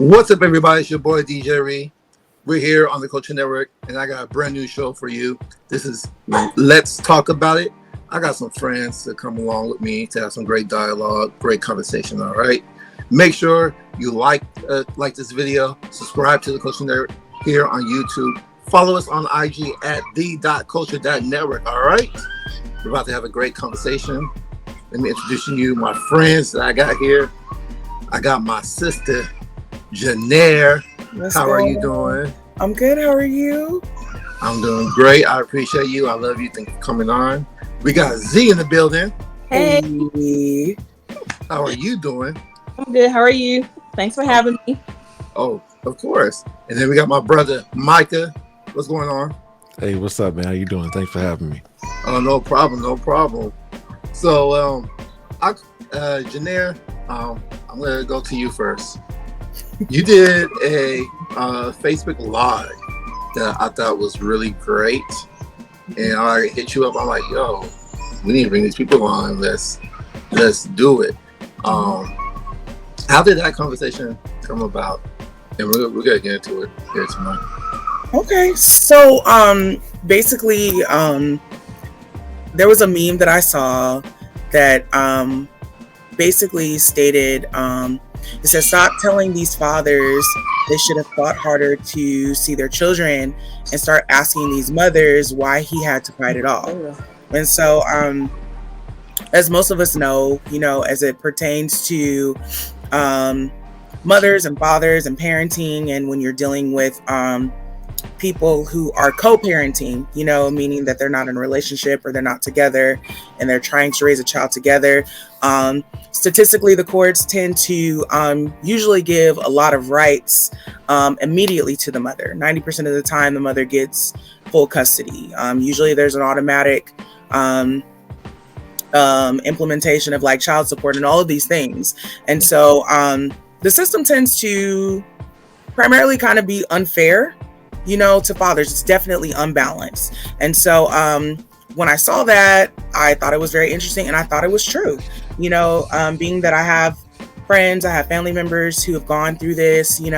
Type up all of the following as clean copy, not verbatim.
What's up, everybody? It's your boy DJ Ree. We're here on the Culture Network, and I got a brand new show for you. This is Let's Talk About It. I got some friends to come along with me to have some great dialogue, great conversation. All right. Make sure you like this video, subscribe to the Culture Network here on YouTube. Follow us on IG at the.culture.network. All right. We're about to have a great conversation. Let me introduce you my friends that I got here. I got my sister, Janaire. How are you doing? I'm good. How are you? I'm doing great. I appreciate you. I love you. Thank you for coming on. We got Z in the building. Hey. How are you doing? I'm good. How are you? Thanks for having me. Oh, of course. And then we got my brother, Micah. What's going on? Hey, what's up, man? How you doing? Thanks for having me. Oh, no problem. No problem. So, Janaire, I'm going to go to you first. You did a Facebook Live that I thought was really great. And I hit you up. I'm like, yo, we need to bring these people on. Let's do it. How did that conversation come about? And we're going to get into it here tonight. Okay. So, basically, there was a meme that I saw that basically stated, it says, stop telling these fathers they should have fought harder to see their children and start asking these mothers why he had to fight it all. And so, as most of us know, as it pertains to mothers and fathers and parenting, and when you're dealing with people who are co-parenting, meaning that they're not in a relationship or they're not together and they're trying to raise a child together. Statistically, the courts tend to usually give a lot of rights immediately to the mother. 90% of the time, the mother gets full custody. Usually there's an automatic implementation of like child support and all of these things. And so the system tends to primarily kind of be unfair, to fathers. It's definitely unbalanced. And so when I saw that, I thought it was very interesting and I thought it was true. Being that I have friends, I have family members who have gone through this, I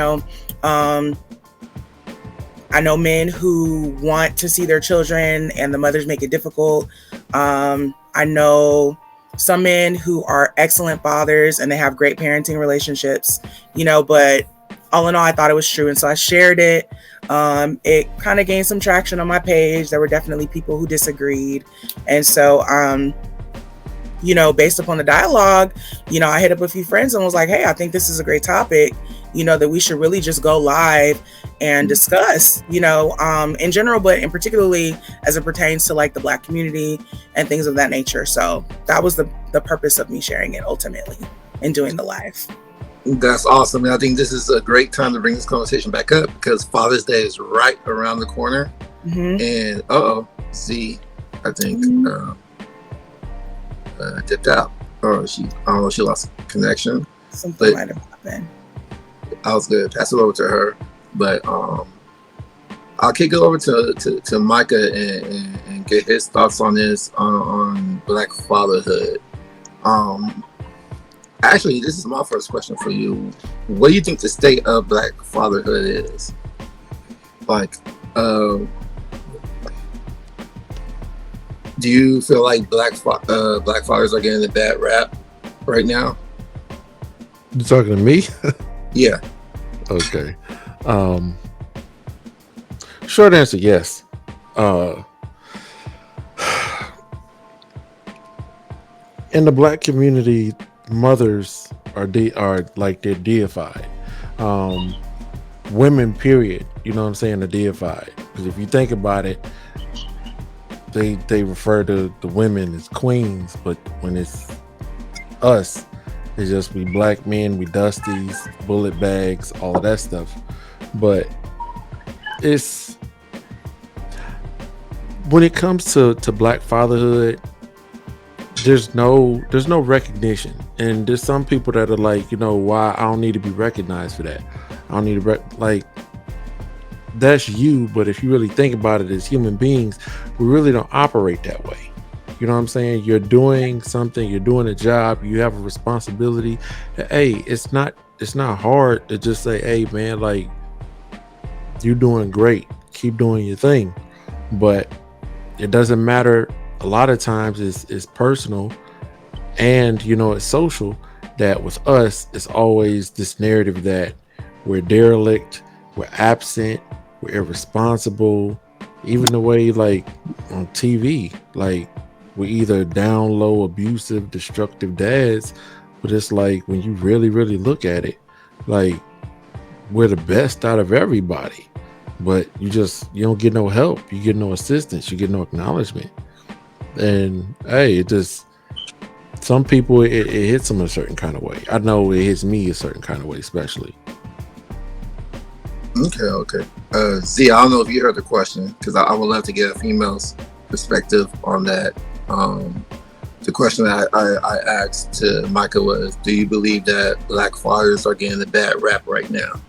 know men who want to see their children and the mothers make it difficult. I know some men who are excellent fathers and they have great parenting relationships, but all in all, I thought it was true. And so I shared it. It kind of gained some traction on my page. There were definitely people who disagreed. And so, based upon the dialogue, I hit up a few friends and was like, hey, I think this is a great topic, that we should really just go live and discuss, in general, but in particularly as it pertains to like the Black community and things of that nature. So that was the purpose of me sharing it ultimately and doing the live. That's awesome. And I think this is a great time to bring this conversation back up because Father's Day is right around the corner. And Z, I think dipped out. I don't know, she lost connection. Something might have happened. I was gonna pass it over to her, but I'll kick it over to Micah and get his thoughts on this on Black fatherhood. Actually, this is my first question for you. What do you think the state of Black fatherhood is? Like, do you feel like Black fathers are getting a bad rap right now? You talking to me? Yeah. Okay. Short answer, yes. In the Black community, mothers are like they're deified. Women, period. You know what I'm saying? Are deified. Because if you think about it, they refer to the women as queens, but when it's us, it's just we Black men, we dusties, bullet bags, all of that stuff. But it's when it comes to Black fatherhood, there's no recognition, and there's some people that are like, why I don't need to be recognized for that. I don't need to like that's you. But if you really think about it, as human beings, we really don't operate that way. You know what I'm saying? You're doing something, you're doing a job, you have a responsibility. Hey, it's not not hard to just say, hey man, like, you're doing great, keep doing your thing. But it doesn't matter. A lot of times it's personal, and it's social. That with us, it's always this narrative that we're derelict, we're absent, we're irresponsible. Even the way, like, on TV, like, we're either down low, abusive, destructive dads. But it's like, when you really, really look at it, like, we're the best out of everybody. But you don't get no help, you get no assistance, you get no acknowledgement. And hey, it just, some people, it hits them a certain kind of way. I know it hits me a certain kind of way, especially. Okay. Z, I don't know if you heard the question, because I would love to get a female's perspective on that. The question I asked to Micah was, do you believe that Black fathers are getting a bad rap right now?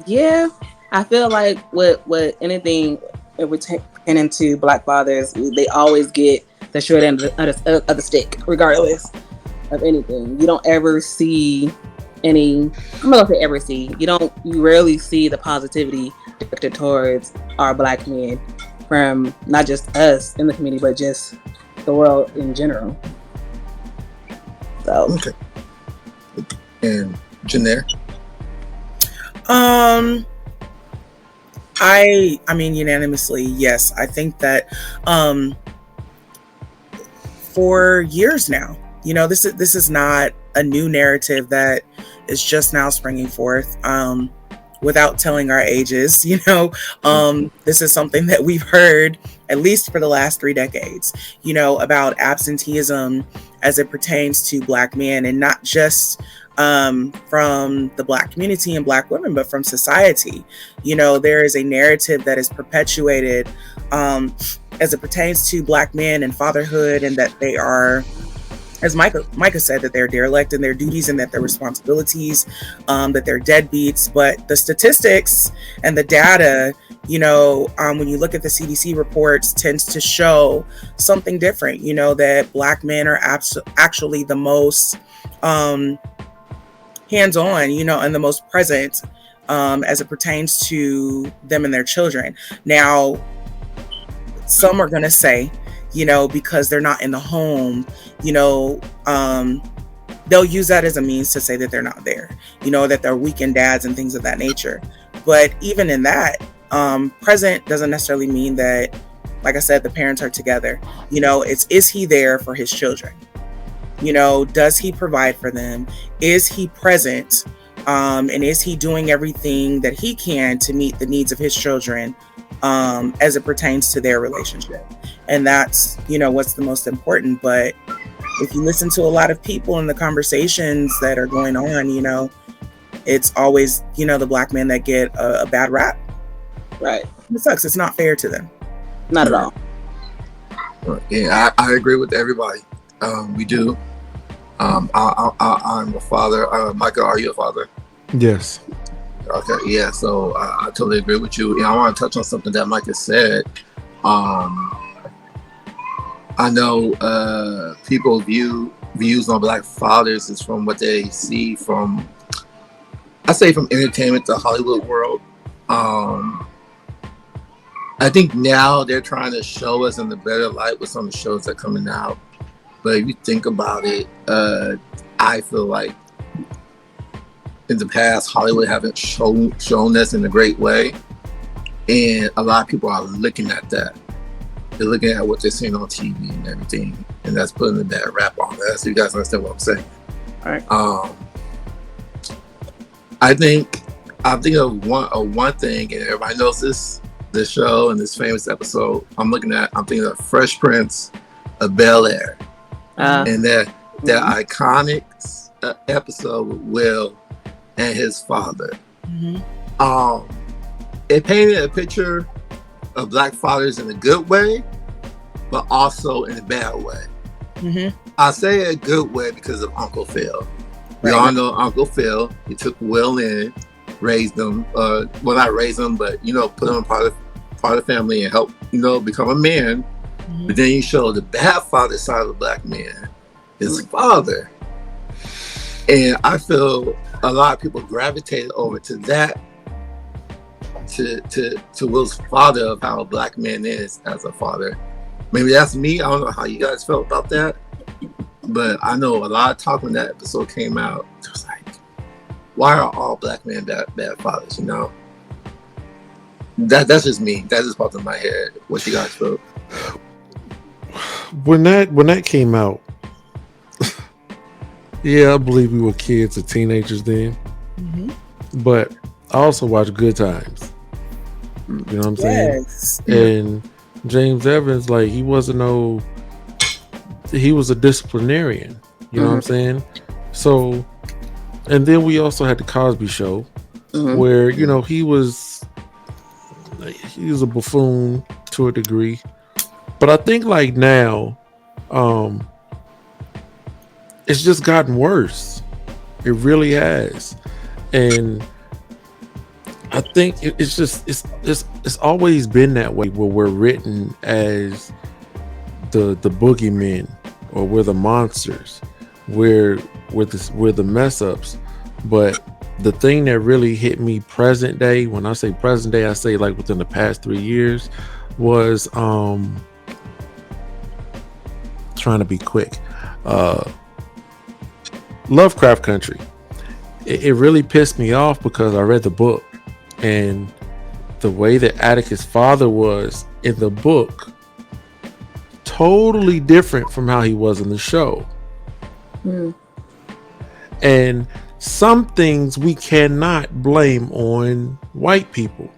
Yeah, I feel like with anything pertaining to Black fathers, they always get the short end of the stick, regardless of anything. You don't ever see any. I'm not gonna say ever see. You rarely see the positivity directed towards our Black men from not just us in the community, but just the world in general. So. Okay. And Janaire? I mean, unanimously, yes. I think that for years now, this is not a new narrative that is just now springing forth. Without telling our ages, this is something that we've heard at least for the last 3 decades, about absenteeism as it pertains to Black men, and not just from the Black community and Black women, but from society. There is a narrative that is perpetuated as it pertains to Black men and fatherhood, and that they are, as Micah said, that they're derelict in their duties and that their responsibilities, that they're deadbeats. But the statistics and the data, when you look at the CDC reports, tends to show something different, that Black men are actually the most hands-on, and the most present as it pertains to them and their children. Now, some are going to say, because they're not in the home, they'll use that as a means to say that they're not there, that they're weekend dads and things of that nature. But even in that, present doesn't necessarily mean that, like I said, the parents are together. Is he there for his children? Does he provide for them? Is he present? And is he doing everything that he can to meet the needs of his children as it pertains to their relationship? And that's, what's the most important. But if you listen to a lot of people in the conversations that are going on, it's always, the Black men that get a bad rap. Right. It sucks. It's not fair to them. Not at all. Yeah, I agree with everybody. We do. I'm a father. Micah, are you a father? Yes. Okay, yeah. So I totally agree with you. And I want to touch on something that Micah said. I know people views on Black fathers is from what they see from, I say, from entertainment to Hollywood world. I think now they're trying to show us in the better light with some of the shows that are coming out. But if you think about it, I feel like in the past, Hollywood haven't shown us in a great way. And a lot of people are looking at that. They're looking at what they're seeing on TV and everything. And that's putting a bad rap on that. So you guys understand what I'm saying. All right. I think of one thing, and everybody knows this show and this famous episode. I'm thinking of Fresh Prince of Bel-Air. And that iconic episode with Will and his father. Mm-hmm. It painted a picture of Black fathers in a good way, but also in a bad way. Mm-hmm. I say a good way because of Uncle Phil. We all know Uncle Phil. He took Will in, raised them. Well, not raised them, but put him part of the family and help become a man. Mm-hmm. But then you show the bad father side of the Black man, his father. And I feel a lot of people gravitated over to that, to Will's father, of how a black man is as a father. Maybe that's me. I don't know how you guys felt about that, but I know a lot of talk when that episode came out. It was like, why are all black men bad fathers? You know, that's just me. That just popped in my head. What you guys felt? When that came out, yeah, I believe we were kids or teenagers then. Mhm. But I also watched Good Times. You know what I'm saying? Yes. And James Evans, like, he was a disciplinarian. You know what I'm saying? So, and then we also had the Cosby Show, where, you know, he was a buffoon to a degree. But I think like now, it's just gotten worse. It really has. And I think it's always been that way, where we're written as the boogeymen, or we're the monsters, we're the mess ups. But the thing that really hit me present day, when I say present day, I say like within the past 3 years, was trying to be quick. Lovecraft Country. It really pissed me off because I read the book, and the way that Atticus' father was in the book, totally different from how he was in the show. And some things we cannot blame on white people,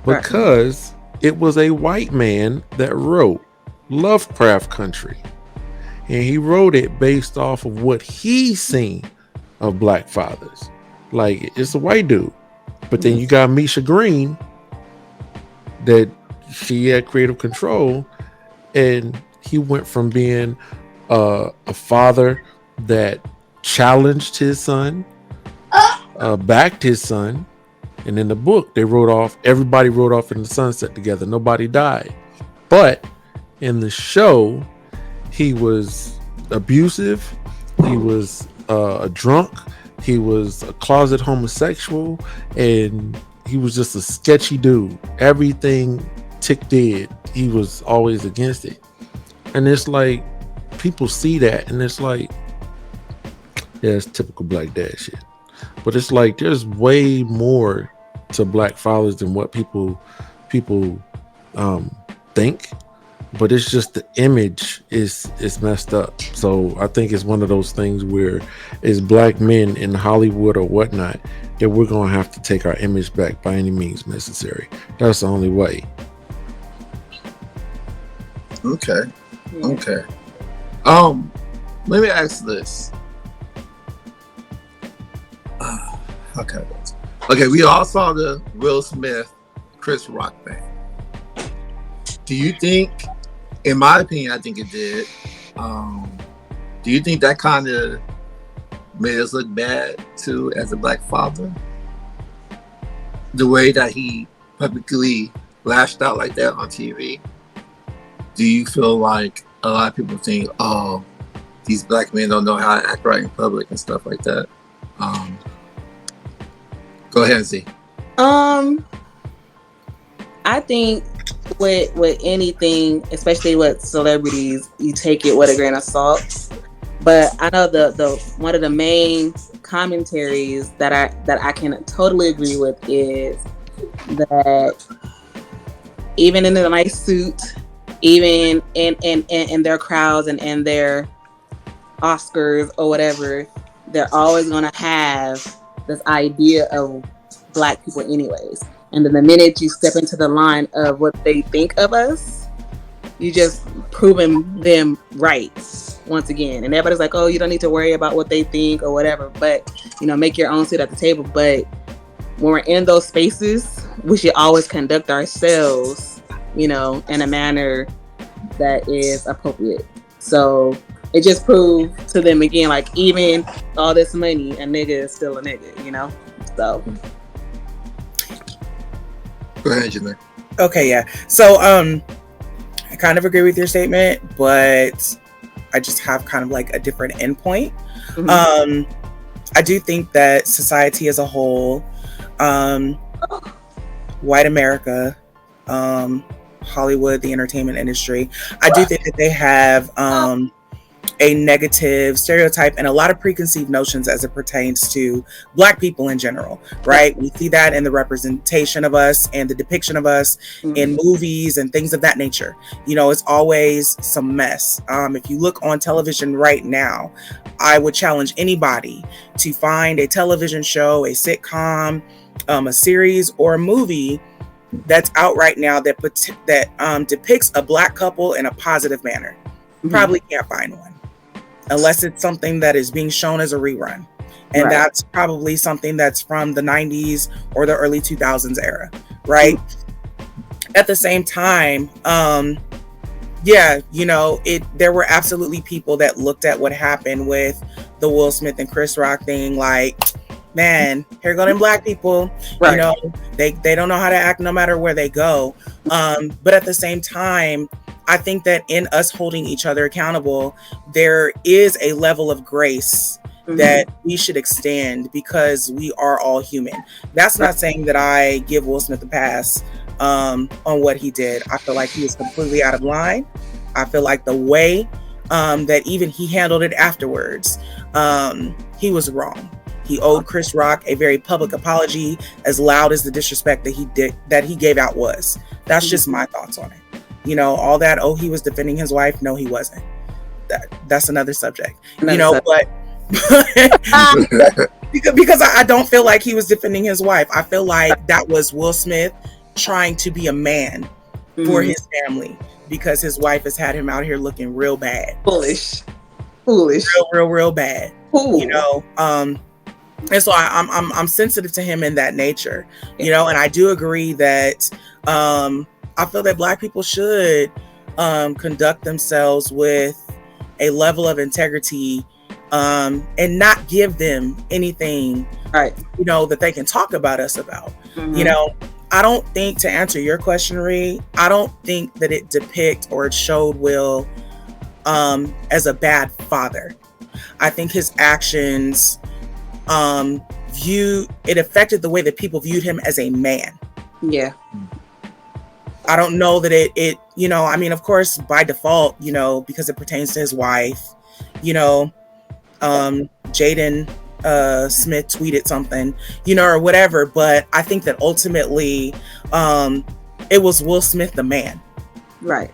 because it was a white man that wrote Lovecraft Country, and he wrote it based off of what he seen of black fathers. Like, it's a white dude, but then you got Misha Green, that she had creative control, and he went from being a father that challenged his son, backed his son, and in the book everybody wrote off in the sunset together. Nobody died. But in the show, he was abusive, he was a drunk, he was a closet homosexual, and he was just a sketchy dude. Everything Tick did, he was always against it. And it's like, people see that and it's like, yeah, it's typical black dad shit. But it's like, there's way more to black fathers than what people think. But it's just the image is messed up. So I think it's one of those things where, as black men in Hollywood or whatnot, that we're gonna have to take our image back by any means necessary. That's the only way. Okay. Let me ask this. Okay, we all saw the Will Smith, Chris Rock thing. Do you think, in my opinion, I think it did. Do you think that kind of made us look bad too as a black father? The way that he publicly lashed out like that on TV? Do you feel like a lot of people think, oh, these black men don't know how to act right in public and stuff like that? Go ahead, Z. I think with anything, especially with celebrities, you take it with a grain of salt. But I know the one of the main commentaries that I can totally agree with is that even in a nice suit, even in their crowds and in their Oscars or whatever, they're always gonna have this idea of black people anyways. And then the minute you step into the line of what they think of us, you just proving them right once again. And everybody's like, oh, you don't need to worry about what they think or whatever, but make your own seat at the table. But when we're in those spaces, we should always conduct ourselves, in a manner that is appropriate. So it just proved to them again, like, even all this money, a nigga is still a nigga, So go ahead, Janae. Okay, yeah. So I kind of agree with your statement, but I just have kind of like a different endpoint. I I do think that society as a whole, um, white America, Hollywood, the entertainment industry, I do think that they have a negative stereotype and a lot of preconceived notions as it pertains to Black people in general, right? We see that in the representation of us and the depiction of us in movies and things of that nature. You know, it's always some mess. If you look on television right now, I would challenge anybody to find a television show, a sitcom, a series, or a movie that's out right now that depicts a Black couple in a positive manner. Probably can't find one unless it's something that is being shown as a rerun, and that's probably something that's from the 90s or the early 2000s era, right? At the same time, you know, there were absolutely people that looked at what happened with the Will Smith and Chris Rock thing like, man, here go them Black people. You know, they don't know how to act no matter where they go. But at the same time, I think that in us holding each other accountable, there is a level of grace that we should extend because we are all human. That's not saying that I give Will Smith a pass on what he did. I feel like he was completely out of line. I feel like the way that even he handled it afterwards, he was wrong. He owed Chris Rock a very public apology, as loud as the disrespect that he gave out was. That's just my thoughts on it. You know, all that, oh, he was defending his wife. No, he wasn't. That's another subject. But because I don't feel like he was defending his wife. I feel like that was Will Smith trying to be a man for his family because his wife has had him out here looking real bad. Foolish. Real bad. Ooh. You know, and so I'm sensitive to him in that nature, you know, and I do agree that I feel that Black people should conduct themselves with a level of integrity and not give them anything, you know, that they can talk about us about. You know, I don't think, to answer your question, Ree, I don't think that it depicts or it showed Will as a bad father. I think his actions it affected the way that people viewed him as a man. Yeah. I don't know that it, you know, I mean, of course, by default, you know, because it pertains to his wife, you know, Jaden Smith tweeted something, you know, or whatever. But I think that ultimately it was Will Smith, the man. Right.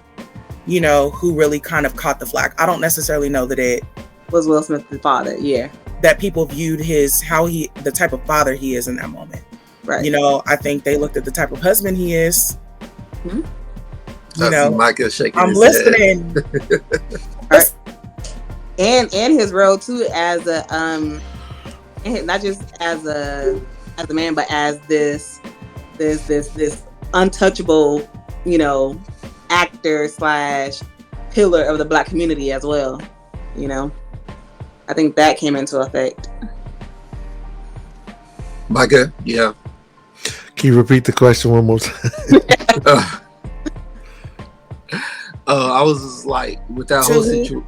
You know, who really kind of caught the flack. I don't necessarily know that it was Will Smith, the father. Yeah. That people viewed the type of father he is in that moment. Right. You know, I think they looked at the type of husband he is. You know, Micah shaking I'm his listening. Right. And his role too as a not just as a man, but as this untouchable, you know, actor / pillar of the Black community as well. You know, I think that came into effect. Micah, yeah. Can you repeat the question one more time? I was just like, with that whole situation.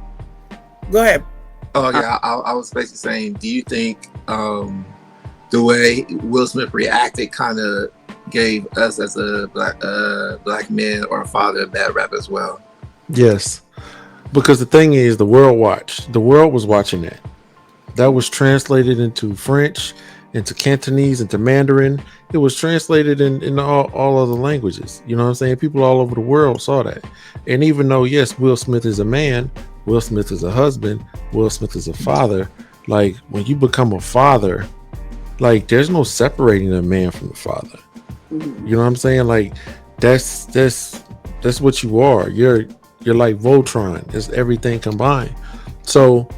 Go ahead. Oh yeah, I was basically saying, do you think the way Will Smith reacted kind of gave us as a black man or a father a bad rap as well? Yes, because the thing is, the world was watching that. That was translated into French, into Cantonese, into Mandarin. It was translated in all other languages. You know what I'm saying? People all over the world saw that. And even though, yes, Will Smith is a man, Will Smith is a husband, Will Smith is a father. Like, when you become a father, like, there's no separating a man from the father. Mm-hmm. You know what I'm saying? Like, that's what you are. You're like Voltron. It's everything combined. So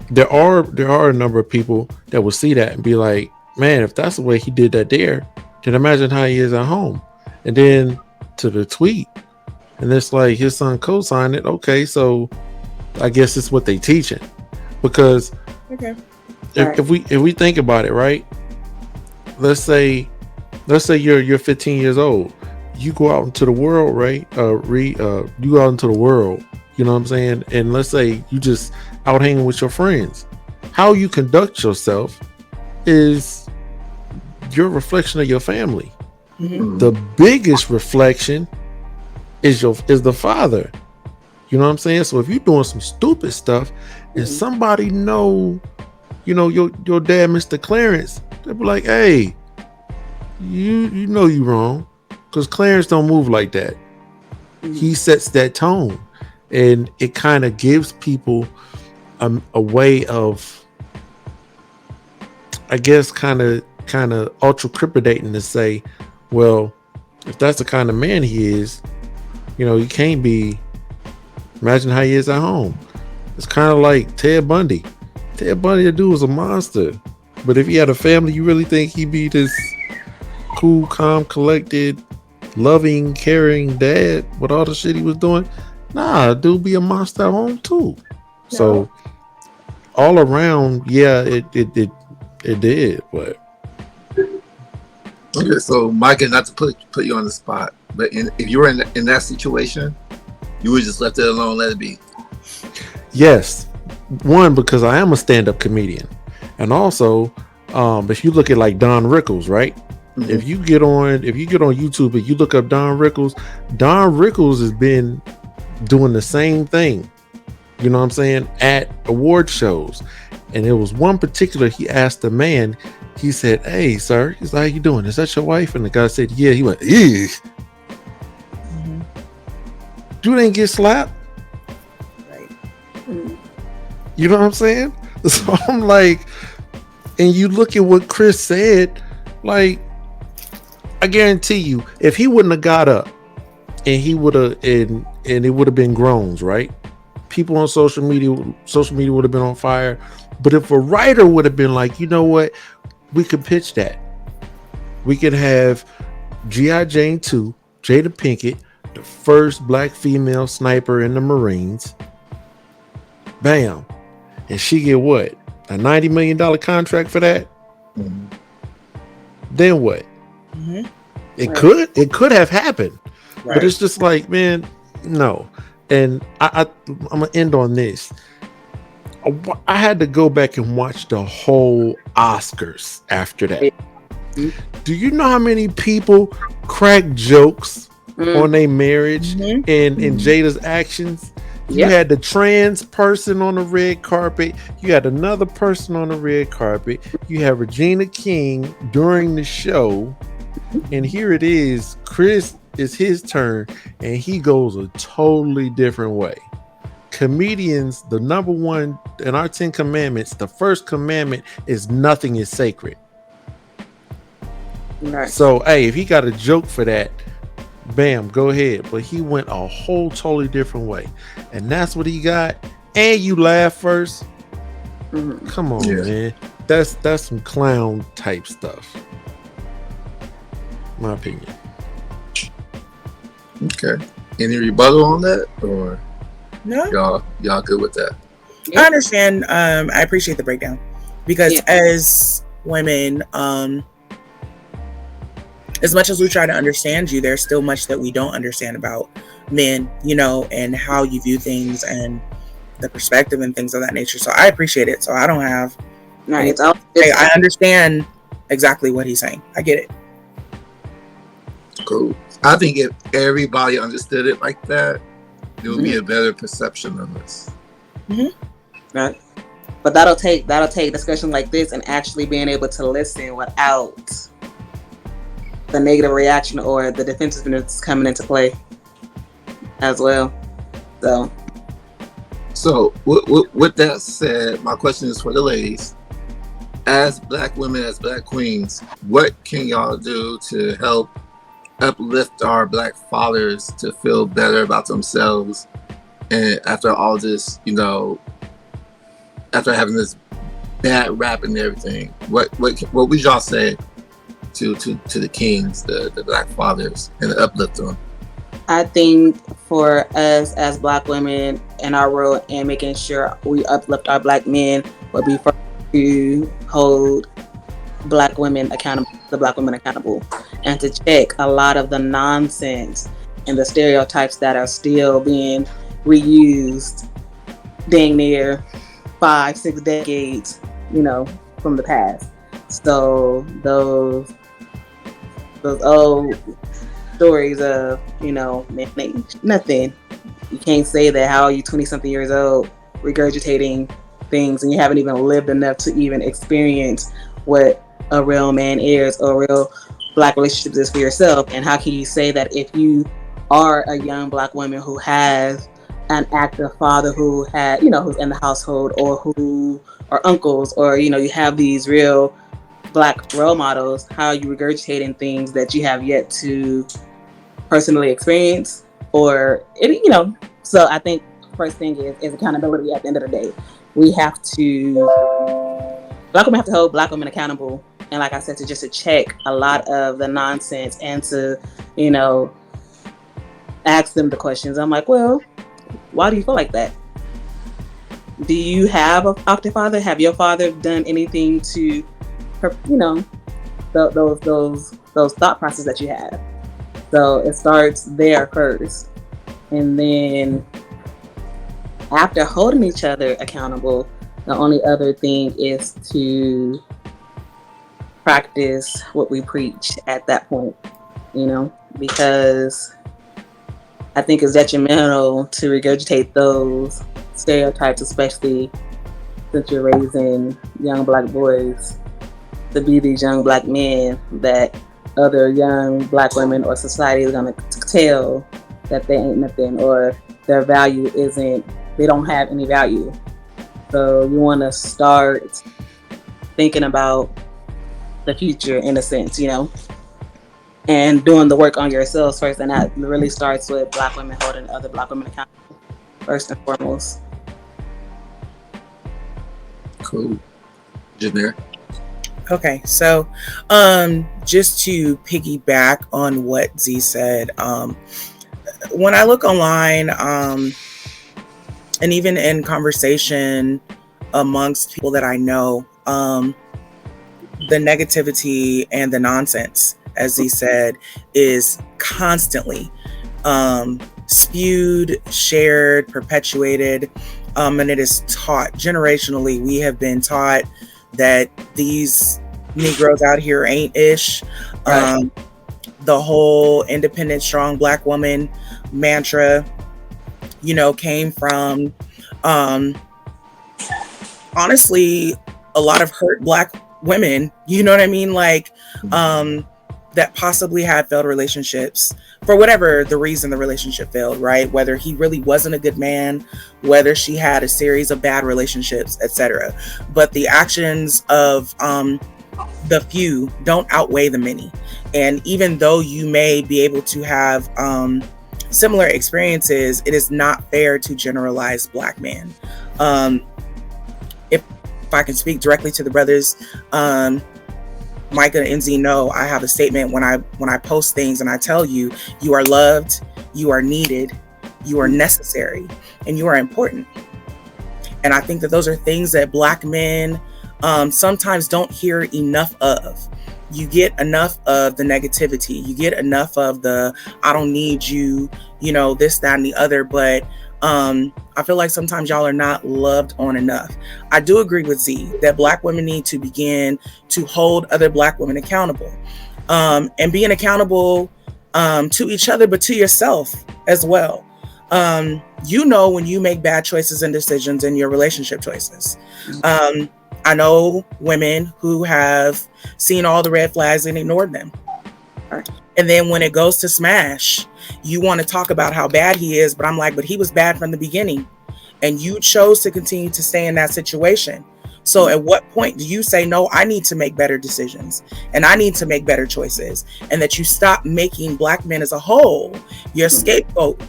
there are a number of people that will see that and be like, man, if that's the way he did that there, then imagine how he is at home. And then to the tweet, and it's like his son co-signed it. Okay, so I guess it's what they teaching. Because if we think about it, right? Let's say you're 15 years old. You go out into the world, right? You go out into the world, you know what I'm saying? And let's say you just out hanging with your friends. How you conduct yourself is your reflection of your family. Mhm. The biggest reflection is the father. You know what I'm saying? So if you're doing some stupid stuff and somebody know, your dad, Mr. Clarence, they'll be like, hey, you know you wrong. Because Clarence don't move like that. He sets that tone. And it kind of gives people a way of, I guess, kind of ultra cryptidating to say, well, if that's the kind of man he is, he can't be. Imagine how he is at home. It's kind of like Ted Bundy. Ted Bundy, the dude was a monster. But if he had a family, you really think he'd be this cool, calm, collected, loving, caring dad with all the shit he was doing? Nah, dude be a monster at home too. No. So all around, yeah, it did, but Okay, so Micah, not to put you on the spot, but if you were in that situation, you would just let it alone, let it be. yes, one, because I am a stand-up comedian, and also, if you look at like Don Rickles, right? Mhm. If you get on YouTube and you look up Don Rickles has been doing the same thing. You know what I'm saying? At award shows, and it was one particular. He asked the man. He said, "Hey, sir," he's like, "How you doing? Is that your wife?" And the guy said, "Yeah." He went, "Ew." You didn't get slapped. Right. You know what I'm saying? So I'm like, and you look at what Chris said, like, I guarantee you, if he wouldn't have got up and he would have, and it would have been groans, right? People on social media would have been on fire. But if a writer would have been like, you know what, we could pitch that. We could have G.I. Jane 2, Jada Pinkett, the first black female sniper in the Marines. Bam. And she get what? A $90 million contract for that? Mhm. Then what? Mhm. It could have happened. Right. But it's just like, man, no. And I'm gonna end on this. I had to go back and watch the whole Oscars after that. Do you know how many people crack jokes on their marriage Mhm. and in Jada's actions? You Yep. had the trans person on the red carpet. You had another person on the red carpet. You have Regina King during the show. And here it is. Chris is his turn, and he goes a totally different way. Comedians, the number one in our 10 commandments, the first commandment is nothing is sacred. Right. So, hey, if he got a joke for that, bam, go ahead. But he went a whole totally different way. And that's what he got. And you laugh first. Mhm. Come on, Yeah. man. That's some clown type stuff. My opinion. Okay. Any rebuttal on that, or No, y'all good with that? I understand. I appreciate the breakdown because Yeah. as women, as much as we try to understand you, there's still much that we don't understand about men, and how you view things and the perspective and things of that nature. So I appreciate it. So I don't have. Right. It's all. I understand exactly what he's saying. I get it. Cool. I think if everybody understood it like that, there would be a better perception of us. Right. But that'll take discussion like this and actually being able to listen without the negative reaction or the defensiveness coming into play as well. So, with that said, my question is for the ladies. As black women, as black queens, what can y'all do to help uplift our black fathers to feel better about themselves? And after all this, after having this bad rap and everything, what would y'all say to the kings, the black fathers, and uplift them? I think for us as black women in our role and making sure we uplift our black men would be first to hold the black women accountable, and to check a lot of the nonsense and the stereotypes that are still being reused dang near 5-6 decades, from the past. So those old stories of, nothing. You can't say that. How are you 20 something years old regurgitating things and you haven't even lived enough to even experience what a real man is or a real Black relationship is for yourself? And how can you say that if you are a young Black woman who has an active father who had, who's in the household, or who are uncles, or, you have these real Black role models, how are you regurgitating things that you have yet to personally experience? Or, so I think first thing is accountability at the end of the day. Black women have to hold Black women accountable. And like I said, to check a lot of the nonsense and to, ask them the questions. I'm like, well, why do you feel like that? Do you have an active father? Have your father done anything to, those thought processes that you have? So it starts there first. And then after holding each other accountable, the only other thing is to practice what we preach at that point, because I think it's detrimental to regurgitate those stereotypes, especially since you're raising young Black boys to be these young Black men that other young Black women or society is going to tell that they ain't nothing, or their value isn't, they don't have any value. So you want to start thinking about the future in a sense, and doing the work on yourselves first. And that really starts with Black women holding other Black women accountable first and foremost. Cool. Janelle? Okay, so just to piggyback on what Z said, when I look online, and even in conversation amongst people that I know, the negativity and the nonsense, as Z said, is constantly spewed, shared, perpetuated, and it is taught generationally. We have been taught that these Negroes out here ain't ish. Right. The whole independent, strong Black woman mantra, came from, honestly, a lot of hurt Black women, you know what I mean? Like, that possibly had failed relationships for whatever the reason the relationship failed, right? Whether he really wasn't a good man, whether she had a series of bad relationships, etc. But the actions of the few don't outweigh the many. And even though you may be able to have similar experiences, it is not fair to generalize Black men. If I can speak directly to the brothers, Micah and NZ know I have a statement when I post things, and I tell you, you are loved, you are needed, you are necessary, and you are important. And I think that those are things that Black men sometimes don't hear enough of. You get enough of the negativity, you get enough of the I don't need you, this, that, and the other, but I feel like sometimes y'all are not loved on enough. I do agree with Z that Black women need to begin to hold other Black women accountable, and being accountable to each other, but to yourself as well. When you make bad choices and decisions in your relationship choices. I know women who have seen all the red flags and ignored them. And then when it goes to smash, you want to talk about how bad he is, but I'm like, but he was bad from the beginning. And you chose to continue to stay in that situation. So at what point do you say, no, I need to make better decisions and I need to make better choices, and that you stop making Black men as a whole your scapegoat,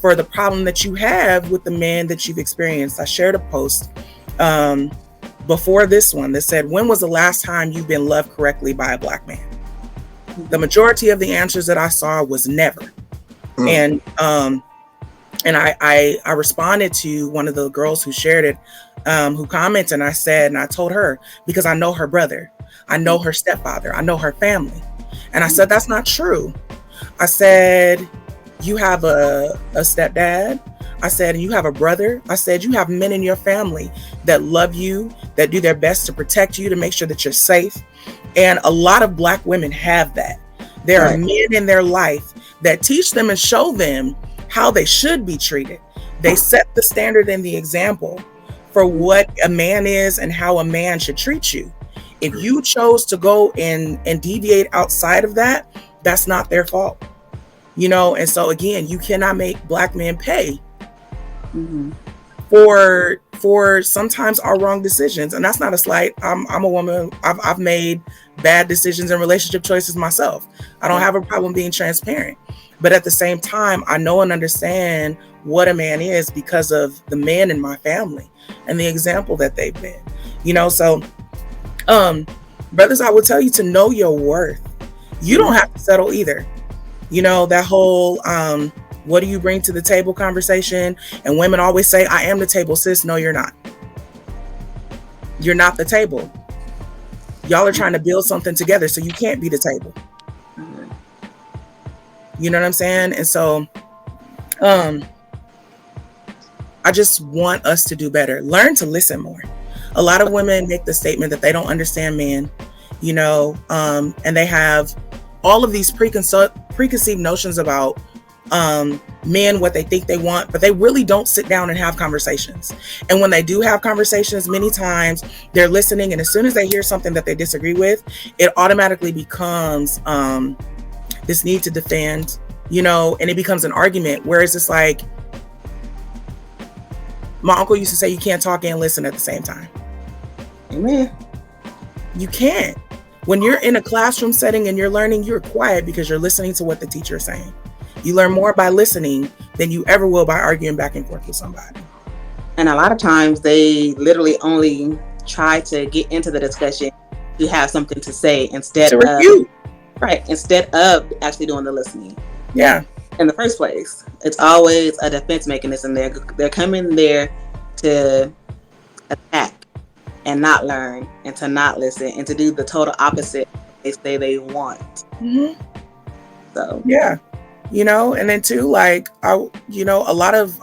for the problem that you have with the men that you've experienced? I shared a post before this one that said, when was the last time you've been loved correctly by a Black man? The majority of the answers that I saw was never. And I responded to one of the girls who shared it, who commented, and I said, and I told her, because I know her brother, I know her stepfather, I know her family. And I said, that's not true. I said, you have a stepdad, I said, and you have a brother. I said, you have men in your family that love you, that do their best to protect you, to make sure that you're safe. And a lot of Black women have that. There are men in their life that teach them and show them how they should be treated. They set the standard and the example for what a man is and how a man should treat you. If you chose to go and deviate outside of that, that's not their fault. You know, and so again, you cannot make Black men pay for sometimes our wrong decisions. And that's not a slight. I'm a woman. I've made bad decisions and relationship choices myself. I don't have a problem being transparent. But at the same time, I know and understand what a man is because of the men in my family and the example that they've been. You know, so brothers, I will tell you to know your worth. You don't have to settle either. You know, that whole what do you bring to the table conversation? And women always say, I am the table, sis. No, you're not. You're not the table. Y'all are trying to build something together, so you can't be the table. You know what I'm saying? And so I just want us to do better. Learn to listen more. A lot of women make the statement that they don't understand men, you know, and they have all of these preconceived notions about men, what they think they want, but they really don't sit down and have conversations. And when they do have conversations, many times they're listening, and as soon as they hear something that they disagree with, it automatically becomes this need to defend, you know, and it becomes an argument. Whereas it's like, my uncle used to say, you can't talk and listen at the same time. Amen. You can't. When you're in a classroom setting and you're learning, you're quiet because you're listening to what the teacher is saying. You learn more by listening than you ever will by arguing back and forth with somebody. And a lot of times they literally only try to get into the discussion to have something to say instead of actually doing the listening. Yeah. In the first place, it's always a defense mechanism. They're coming there to attack and not learn and to not listen and to do the total opposite they say they want. Mm-hmm. So yeah, you know, and then too, like, a lot of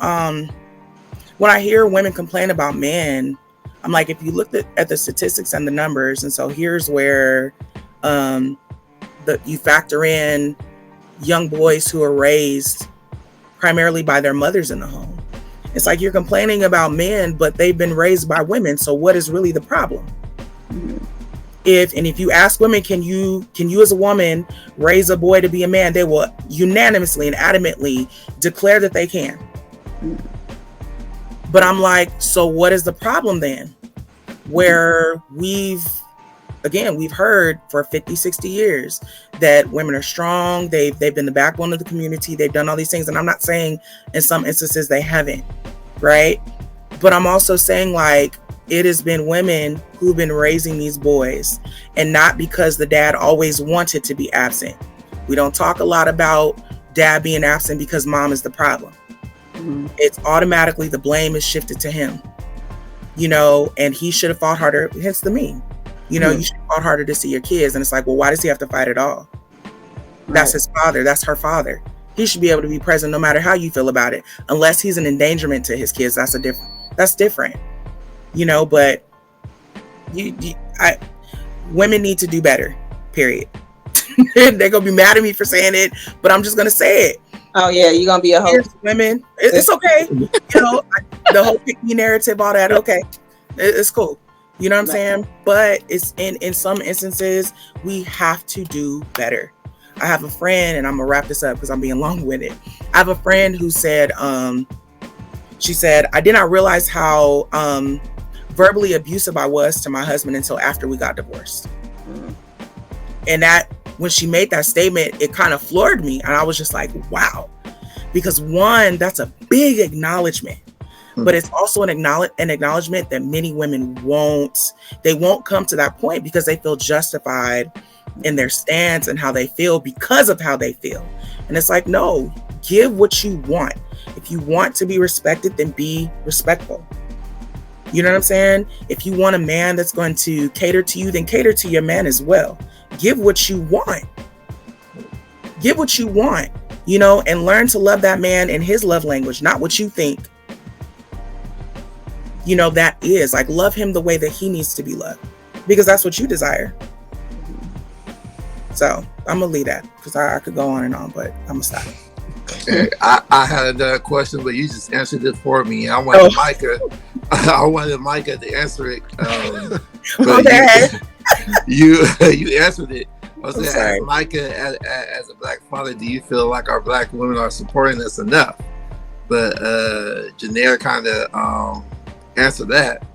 when I hear women complain about men, I'm like, if you look at the statistics and the numbers, and so here's where you factor in young boys who are raised primarily by their mothers in the home. It's like you're complaining about men, but they've been raised by women. So what is really the problem? Mm-hmm. If you ask women, can you as a woman raise a boy to be a man? They will unanimously and adamantly declare that they can. Mm-hmm. But I'm like, so what is the problem then? Where we've heard for 50, 60 years that women are strong. They've been the backbone of the community. They've done all these things. And I'm not saying in some instances they haven't, right? But I'm also saying, like, it has been women who've been raising these boys, and not because the dad always wanted to be absent. We don't talk a lot about dad being absent because mom is the problem. Mm-hmm. It's automatically the blame is shifted to him, you know, and he should have fought harder, hence the meme. You know, you should have fought harder to see your kids. And it's like, well, why does he have to fight at all? Right. That's his father. That's her father. He should be able to be present no matter how you feel about it, unless he's an endangerment to his kids. That's different, you know, but women need to do better, period. They're going to be mad at me for saying it, but I'm just going to say it. Oh yeah, you're going to be a host. Women, it's okay. You know, the whole pick me narrative, all that. Okay. It's cool. You know what I'm saying? But it's in some instances, we have to do better. I have a friend, and I'm gonna wrap this up because I'm being long-winded. I have a friend who said, she said, I did not realize how verbally abusive I was to my husband until after we got divorced. Mm. And that, when she made that statement, it kind of floored me. And I was just like, wow. Because one, that's a big acknowledgement. But it's also an acknowledgement that many women won't come to that point because they feel justified in their stance and how they feel because of how they feel. And it's like, no, give what you want. If you want to be respected, then be respectful. You know what I'm saying? If you want a man that's going to cater to you, then cater to your man as well. Give what you want. Give what you want, you know, and learn to love that man in his love language, not what you think that is. Like, love him the way that he needs to be loved, because that's what you desire. So I'm gonna leave that, because I could go on and on, but I'm gonna stop. I had another question, but you just answered it for me. I wanted Micah to answer it. But you answered it. I was saying, as Micah, as a black father, do you feel like our black women are supporting us enough? But Janair kind of answered that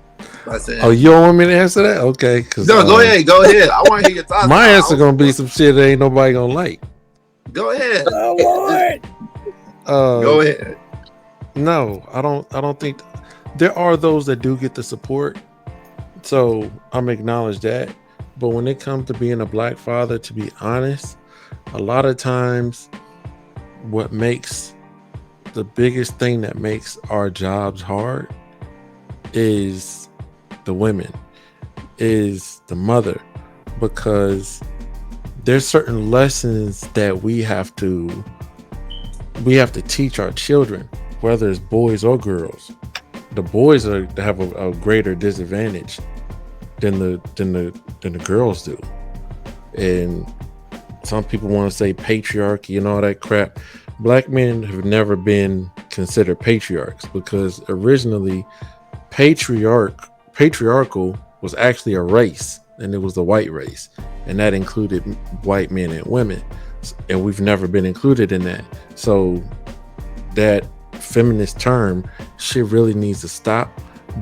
by saying, "Oh, you don't want me to answer that? Okay, no, go ahead. I want to hear your thoughts. My answer gonna be some shit that ain't nobody gonna like. Go ahead. Oh Lord. Go ahead. No, I don't think there are those that do get the support. So I'm acknowledge that. But when it comes to being a black father, to be honest, a lot of times what makes the biggest thing that makes our jobs hard is the women, is the mother, because there's certain lessons that we have to teach our children, whether it's boys or girls. The boys have a greater disadvantage than the girls do. And some people want to say patriarchy and all that crap. Black men have never been considered patriarchs, because originally patriarchal was actually a race, and it was the white race, and that included white men and women, and we've never been included in that. So that feminist term shit really needs to stop.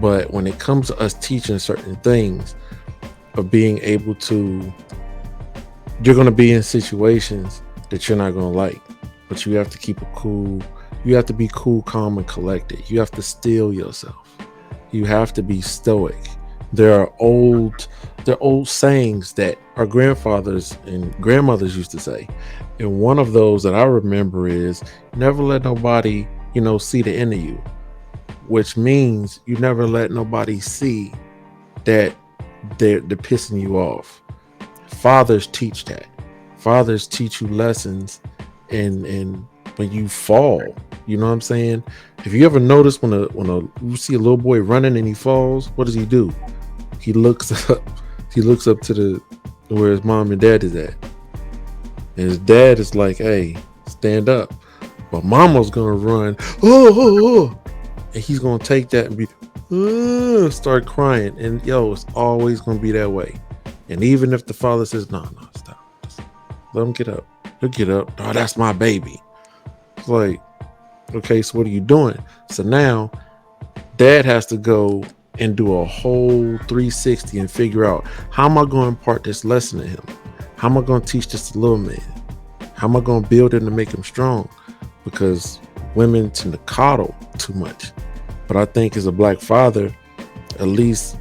But when it comes to us teaching certain things, of being able to, you're going to be in situations that you're not going to like, but you have to keep it cool. You have to be cool, calm, and collected. You have to still yourself. You have to be stoic. There are old sayings that our grandfathers and grandmothers used to say, and one of those that I remember is, never let nobody see the end of you, which means you never let nobody see that they're pissing you off. Fathers teach that. Fathers teach you lessons, and when you fall, you know what I'm saying? If you ever notice when you see a little boy running and he falls, what does he do? He looks up to where his mom and dad is at, and his dad is like, "Hey, stand up." But mama's gonna run, oh, and he's gonna take that and be, start crying, and it's always gonna be that way. And even if the father says, no, stop, just let him get up, he'll get up. Oh, that's my baby. It's like, okay, so what are you doing? So now dad has to go and do a whole 360 and figure out, how am I going to impart this lesson to him? How am I going to teach this to little man? How am I going to build him to make him strong? Because women tend to coddle too much. But I think as a black father, at least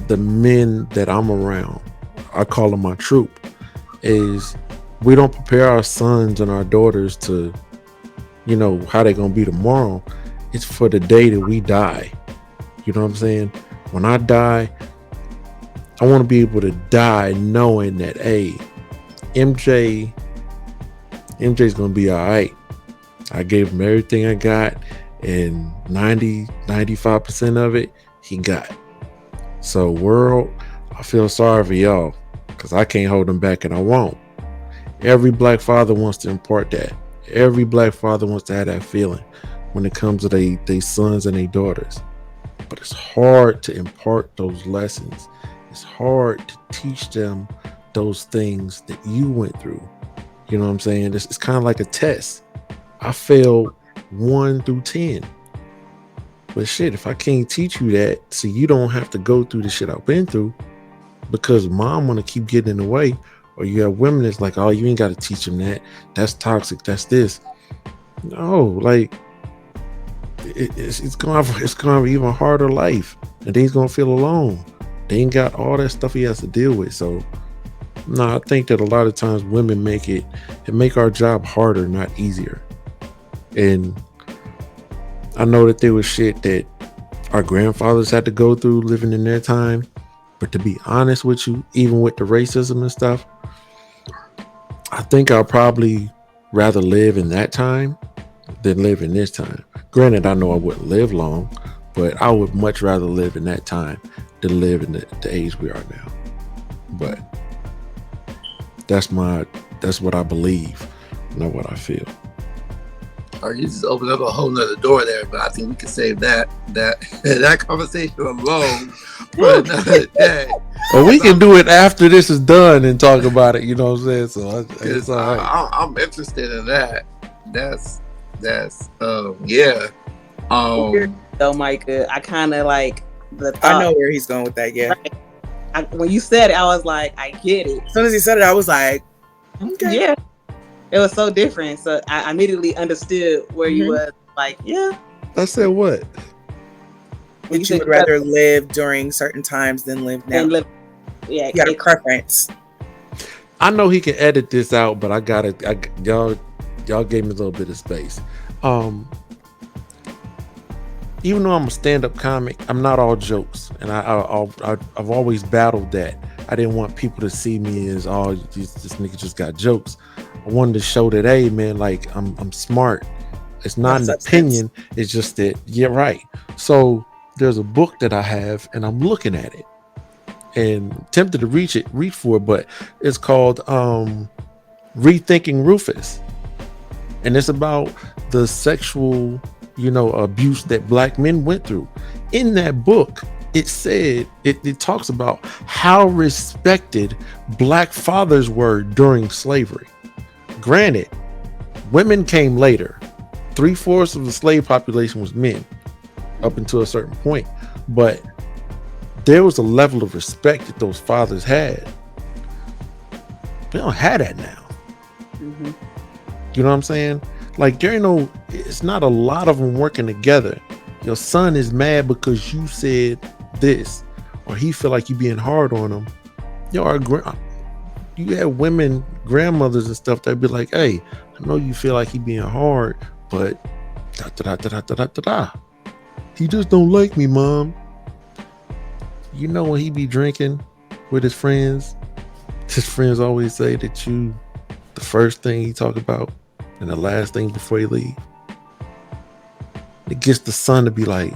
the men that I'm around, I call them my troop, is we don't prepare our sons and our daughters to, how they're going to be tomorrow. It's for the day that we die. You know what I'm saying? When I die, I want to be able to die knowing that, hey, MJ's going to be all right. I gave him everything I got, and 95% of it he got. So world, I feel sorry for y'all, because I can't hold them back, and I won't. Every black father wants to impart that. Every black father wants to have that feeling when it comes to their sons and their daughters. But it's hard to impart those lessons. It's hard to teach them those things that you went through. You know what I'm saying? It's kind of like a test. I failed 1 through 10. But shit, if I can't teach you that, so you don't have to go through the shit I've been through, because mom want to keep getting in the way, or you have women that's like, oh, you ain't got to teach them that. That's toxic. That's this. No, like, it's gonna have an even harder life, and then he's gonna feel alone. They ain't got all that stuff he has to deal with. So no, I think that a lot of times women make our job harder, not easier. And I know that there was shit that our grandfathers had to go through living in their time, but to be honest with you, even with the racism and stuff, I think I'll probably rather live in that time than live in this time. Granted, I know I wouldn't live long, But I would much rather live in that time than live in the age we are now. But that's what I believe, not what I feel. Or you just opened up a whole nother door there, but I think we can save that conversation alone for another day. Well, we can do it after this is done and talk about it. You know what I'm saying? So it's all right. I'm interested in that. That's yeah. So Micah, I kind of like the thought. I know where he's going with that. Yeah. Right. When you said it, I was like, I get it. As soon as he said it, I was like, okay. Yeah. It was so different. So I immediately understood where you was. Like, yeah. I said what? Would you would rather live during certain times than live now? Yeah, you got a preference. I know he can edit this out, but y'all gave me a little bit of space. Even though I'm a stand-up comic, I'm not all jokes, and I've always battled that. I didn't want people to see me as this nigga just got jokes. I wanted to show that, hey man, like I'm smart. It's not an opinion. It's just that you're right. So there's a book that I have, and I'm looking at it, and tempted to reach for it, but it's called Rethinking Rufus, and it's about the sexual, abuse that black men went through. In that book, it said it talks about how respected black fathers were during slavery. Granted, women came later. 3/4 of the slave population was men up until a certain point, but there was a level of respect that those fathers had. We don't have that now. Mm-hmm. You know what I'm saying? Like, it's not a lot of them working together. Your son is mad because you said this, or he feel like you being hard on him. You have women, grandmothers and stuff that be like, hey, I know you feel like he being hard, but he just don't like me, mom. You know, when he be drinking with his friends always say that the first thing he talk about and the last thing before he leave. It gets the son to be like,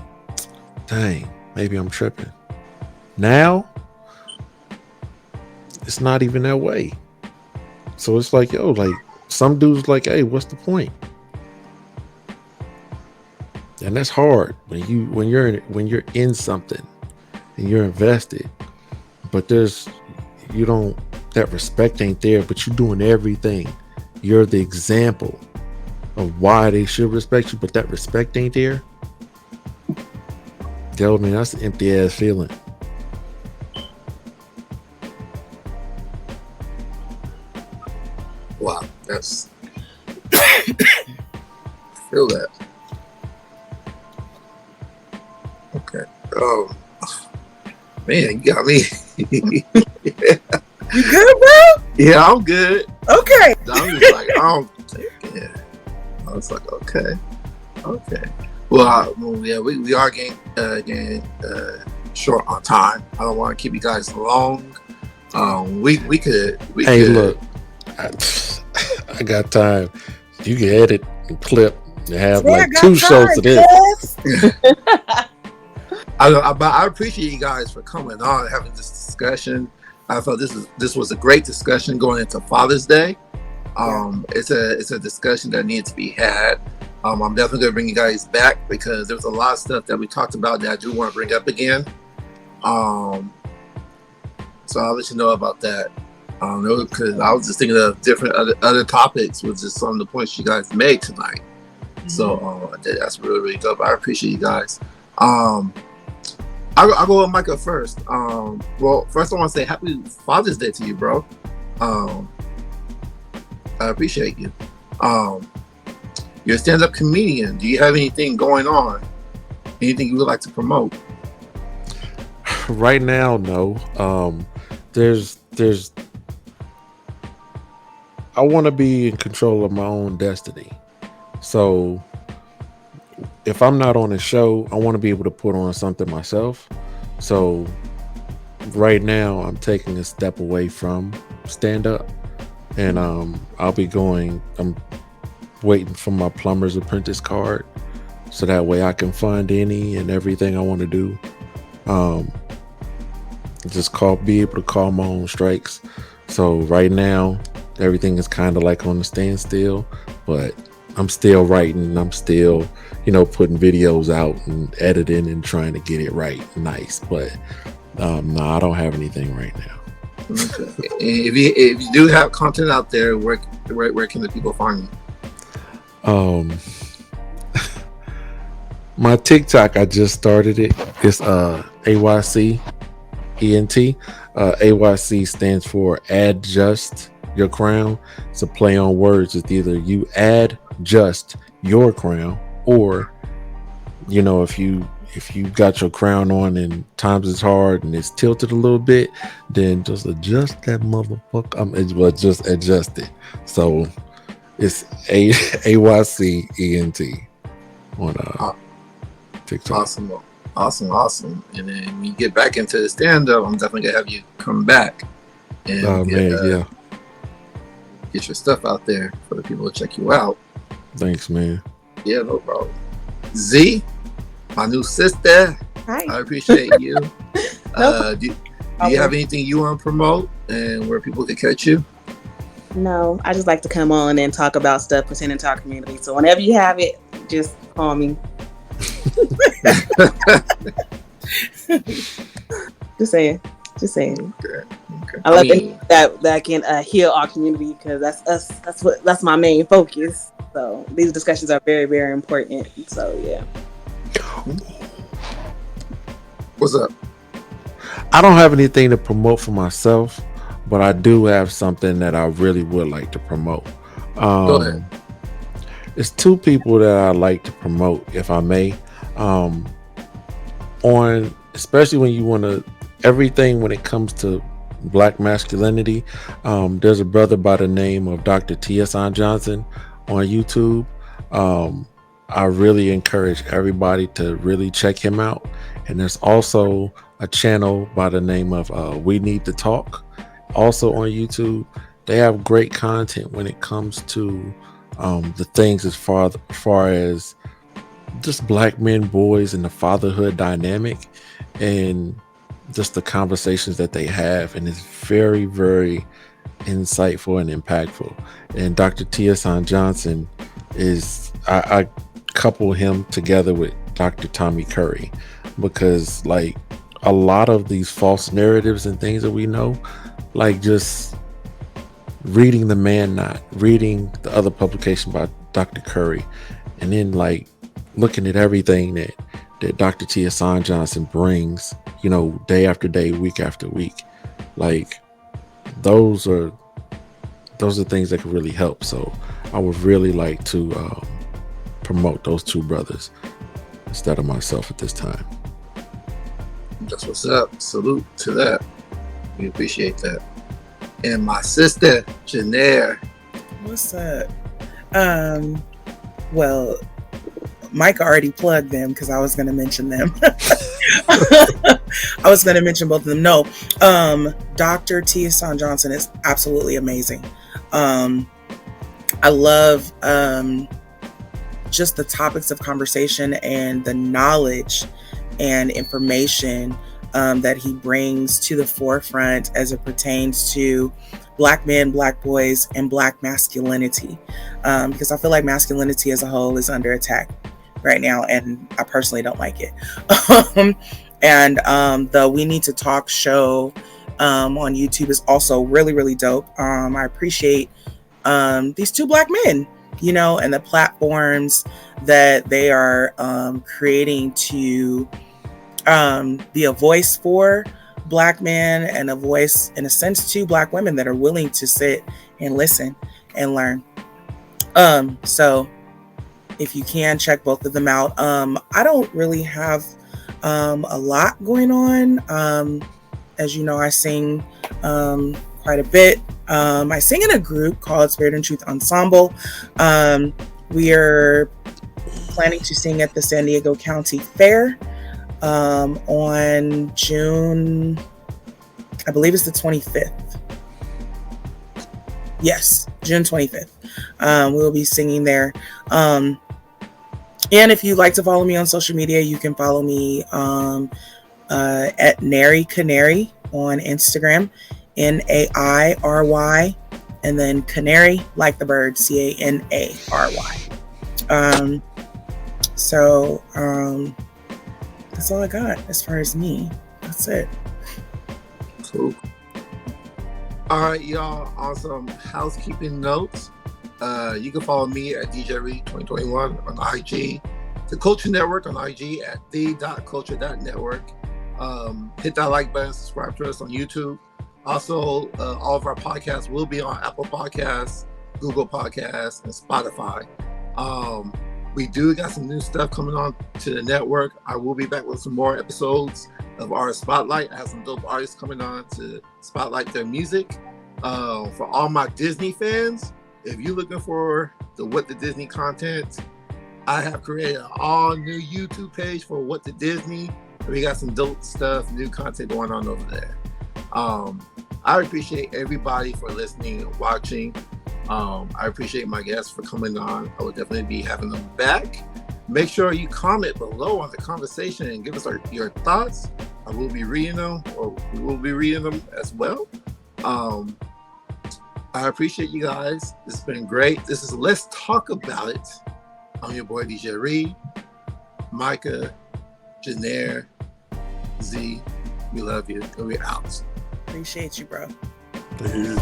dang, maybe I'm tripping. Now, it's not even that way. So it's like, some dudes like, hey, what's the point? And that's hard when you're in something and you're invested, but that respect ain't there, but you're doing everything. You're the example of why they should respect you, but that respect ain't there. Tell me, that's an empty ass feeling. Wow, that's feel that. Okay. Man, you got me. You good, bro? Yeah, I'm good. Okay. I'm just like, yeah. I was like, okay. Well, we are getting short on time. I don't want to keep you guys long. We could. Look, I got time. You can edit and clip and have two shows to this. I appreciate you guys for coming on and having this discussion. I felt this was a great discussion going into Father's Day. It's a discussion that needs to be had. I'm definitely gonna bring you guys back because there's a lot of stuff that we talked about that I do want to bring up again. So I'll let you know about that. Because I was just thinking of different other topics with just some of the points you guys made tonight. Mm-hmm. So that's really, really dope. I appreciate you guys. I'll go with Micah first. Well, first I want to say Happy Father's Day to you, bro. I appreciate you. You're a stand-up comedian. Do you have anything going on? Anything you would like to promote? Right now, no. There's I want to be in control of my own destiny. So if I'm not on a show, I want to be able to put on something myself. So right now I'm taking a step away from stand-up, and I'm waiting for my plumber's apprentice card so that way I can fund any and everything I want to do. Um, just be able to call my own strikes. So right now, everything is kind of like on the standstill, but I'm still writing. I'm still, putting videos out and editing and trying to get it right, nice. But no, I don't have anything right now. Okay. If you do have content out there, where can the people find you? My TikTok, I just started it. It's AYC ENT. AYC stands for Adjust Your Crown. It's a play on words. It's either you adjust your crown, or if you got your crown on and times is hard and it's tilted a little bit, then just adjust that motherfucker. Just adjust it. So it's AYC ENT on TikTok. Awesome. And then when you get back into the stand-up, I'm definitely gonna have you come back and get your stuff out there for the people to check you out. Thanks, man. Yeah, no problem. Z, my new sister. Hi. I appreciate you. Do you have anything you want to promote and where people can catch you? No, I just like to come on and talk about stuff pertaining to our community. So whenever you have it, just call me. Just saying. Okay. I love that I can heal our community, because that's us. That's my main focus. So these discussions are very, very important. So yeah. What's up? I don't have anything to promote for myself, but I do have something that I really would like to promote. Go ahead. It's two people that I like to promote, if I may. On especially when you want to everything when it comes to Black masculinity. There's a brother by the name of Dr. T.S. Johnson on YouTube. I really encourage everybody to really check him out. And there's also a channel by the name of We Need to Talk, also on YouTube. They have great content when it comes to the things as far as just Black men, boys, and the fatherhood dynamic, and just the conversations that they have. And it's very, very insightful and impactful. And Dr. T.S. Johnson is, I couple him together with Dr. Tommy Curry, because like a lot of these false narratives and things that we know, like just reading The Man Not, reading the other publication by Dr. Curry, and then like looking at everything that Dr. T.S. Johnson brings, day after day, week after week, like those are things that could really help. So I would really like to promote those two brothers instead of myself at this time. That's what's up. Salute to that. We appreciate that. And my sister, Janaire. What's up? Well, Mike already plugged them because I was going to mention them. I was going to mention both of them. No, Dr. T.S. Johnson is absolutely amazing. I love just the topics of conversation and the knowledge and information that he brings to the forefront as it pertains to Black men, Black boys, and Black masculinity. Because I feel like masculinity as a whole is under attack right now, and I personally don't like it. And the We Need to Talk show on YouTube is also really, really dope. I appreciate these two Black men, and the platforms that they are creating to be a voice for Black men and a voice, in a sense, to Black women that are willing to sit and listen and learn. So if you can, check both of them out. I don't really have a lot going on. As you know, I sing quite a bit. I sing in a group called Spirit and Truth Ensemble. We are planning to sing at the San Diego County Fair on June, I believe it's the 25th. Yes, June 25th. We'll be singing there. And if you'd like to follow me on social media, you can follow me at Nary Canary on Instagram, Nairy, and then Canary, like the bird, Canary. So that's all I got as far as me. That's it. Cool. All right, y'all. On some housekeeping notes, you can follow me at DJReed2021 on IG, the Culture Network on IG at the.culture.network. Hit that like button, subscribe to us on YouTube. Also, all of our podcasts will be on Apple Podcasts, Google Podcasts, and Spotify. We do got some new stuff coming on to the network. I will be back with some more episodes of our Spotlight. I have some dope artists coming on to spotlight their music. For all my Disney fans, if you're looking for the What the Disney content, I have created an all new YouTube page for What the Disney. We got some dope stuff, new content going on over there. I appreciate everybody for listening and watching. I appreciate my guests for coming on. I will definitely be having them back. Make sure you comment below on the conversation and give us your thoughts. I will be reading them, or we will be reading them as well. I appreciate you guys. It's been great. This is Let's Talk About It. I'm your boy DJ Reed, Micah, Janaire, Z. We love you, and we're out. Appreciate you, bro. Peace.